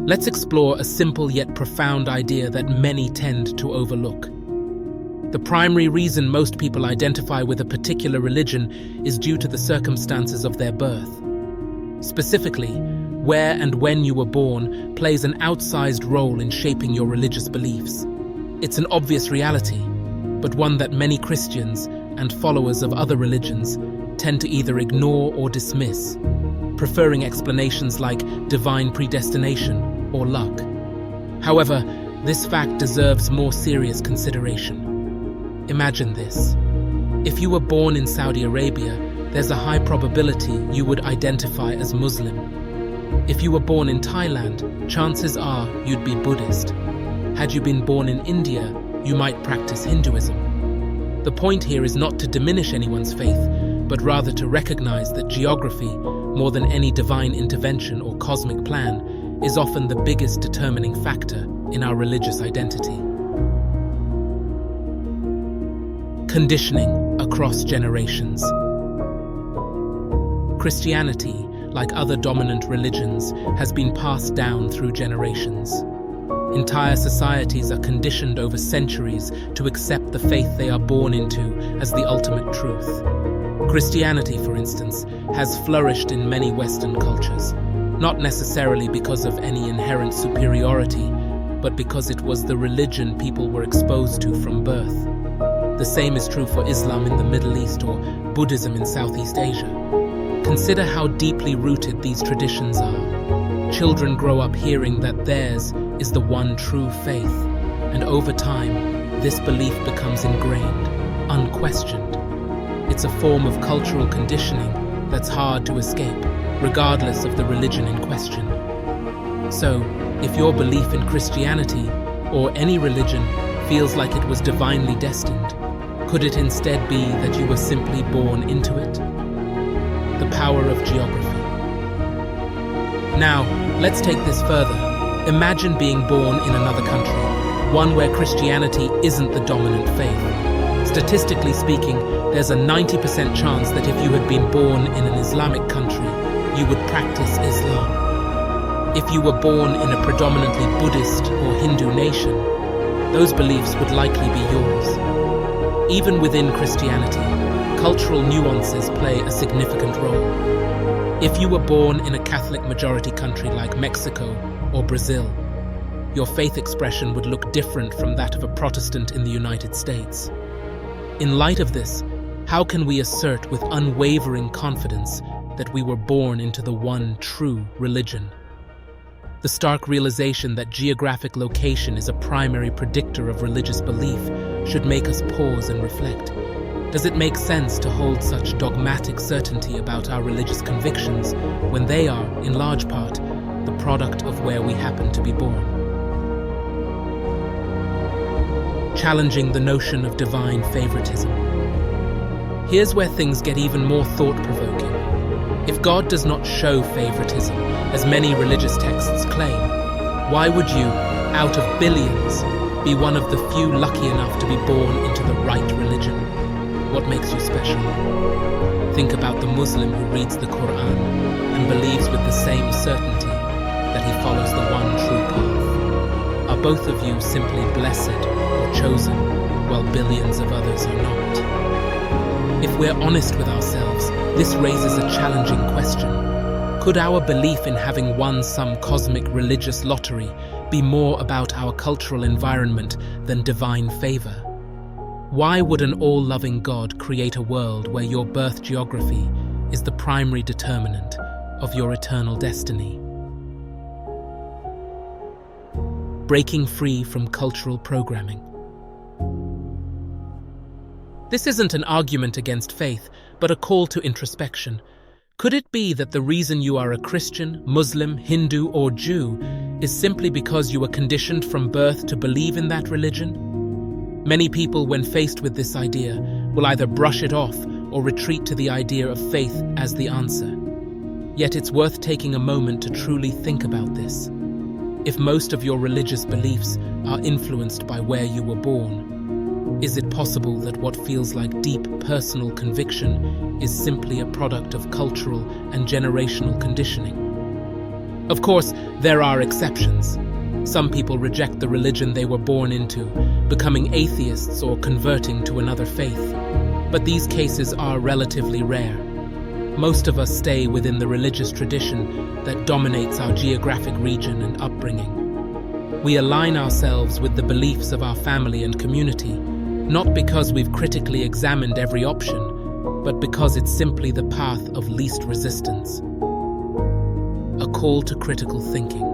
Let's explore a simple yet profound idea that many tend to overlook. The primary reason most people identify with a particular religion is due to the circumstances of their birth. Specifically, where and when you were born plays an outsized role in shaping your religious beliefs. It's an obvious reality, but one that many Christians and followers of other religions tend to either ignore or dismiss, preferring explanations like divine predestination or luck. However, this fact deserves more serious consideration. Imagine this. If you were born in Saudi Arabia, there's a high probability you would identify as Muslim. If you were born in Thailand, chances are you'd be Buddhist. Had you been born in India, you might practice Hinduism. The point here is not to diminish anyone's faith, but rather to recognize that geography, more than any divine intervention or cosmic plan, is often the biggest determining factor in our religious identity. Conditioning across generations. Christianity, like other dominant religions, has been passed down through generations. Entire societies are conditioned over centuries to accept the faith they are born into as the ultimate truth. Christianity, for instance, has flourished in many Western cultures, not necessarily because of any inherent superiority, but because it was the religion people were exposed to from birth. The same is true for Islam in the Middle East or Buddhism in Southeast Asia. Consider how deeply rooted these traditions are. Children grow up hearing that theirs is the one true faith, and over time, this belief becomes ingrained, unquestioned. It's a form of cultural conditioning that's hard to escape, regardless of the religion in question. So, if your belief in Christianity, or any religion, feels like it was divinely destined, could it instead be that you were simply born into it? The power of geography. Now, let's take this further. Imagine being born in another country, one where Christianity isn't the dominant faith. Statistically speaking, there's a 90% chance that if you had been born in an Islamic country, you would practice Islam. If you were born in a predominantly Buddhist or Hindu nation, those beliefs would likely be yours. Even within Christianity, cultural nuances play a significant role. If you were born in a Catholic-majority country like Mexico or Brazil, your faith expression would look different from that of a Protestant in the United States. In light of this, how can we assert with unwavering confidence that we were born into the one true religion? The stark realization that geographic location is a primary predictor of religious belief should make us pause and reflect. Does it make sense to hold such dogmatic certainty about our religious convictions when they are, in large part, the product of where we happen to be born? Challenging the notion of divine favoritism. Here's where things get even more thought-provoking. If God does not show favoritism, as many religious texts claim, why would you, out of billions, be one of the few lucky enough to be born into the right religion? What makes you special? Think about the Muslim who reads the Quran and believes with the same certainty that he follows the one true path. Are both of you simply blessed or chosen, while billions of others are not? If we're honest with ourselves, this raises a challenging question. Could our belief in having won some cosmic religious lottery be more about our cultural environment than divine favor? Why would an all-loving God create a world where your birth geography is the primary determinant of your eternal destiny? Breaking free from cultural programming. This isn't an argument against faith, but a call to introspection. Could it be that the reason you are a Christian, Muslim, Hindu, or Jew is simply because you were conditioned from birth to believe in that religion? Many people, when faced with this idea, will either brush it off or retreat to the idea of faith as the answer. Yet it's worth taking a moment to truly think about this. If most of your religious beliefs are influenced by where you were born, is it possible that what feels like deep personal conviction is simply a product of cultural and generational conditioning? Of course, there are exceptions. Some people reject the religion they were born into, becoming atheists or converting to another faith. But these cases are relatively rare. Most of us stay within the religious tradition that dominates our geographic region and upbringing. We align ourselves with the beliefs of our family and community, not because we've critically examined every option, but because it's simply the path of least resistance. A call to critical thinking.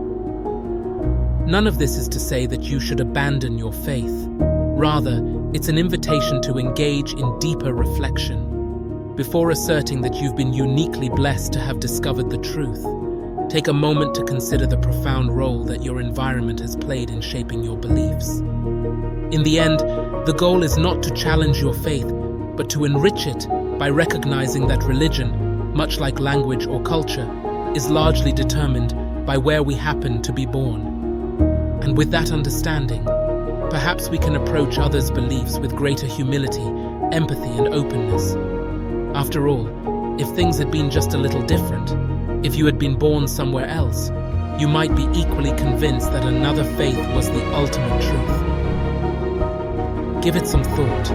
None of this is to say that you should abandon your faith. Rather, it's an invitation to engage in deeper reflection. Before asserting that you've been uniquely blessed to have discovered the truth, take a moment to consider the profound role that your environment has played in shaping your beliefs. In the end, the goal is not to challenge your faith, but to enrich it by recognizing that religion, much like language or culture, is largely determined by where we happen to be born. And with that understanding, perhaps we can approach others' beliefs with greater humility, empathy, and openness. After all, if things had been just a little different, if you had been born somewhere else, you might be equally convinced that another faith was the ultimate truth. Give it some thought.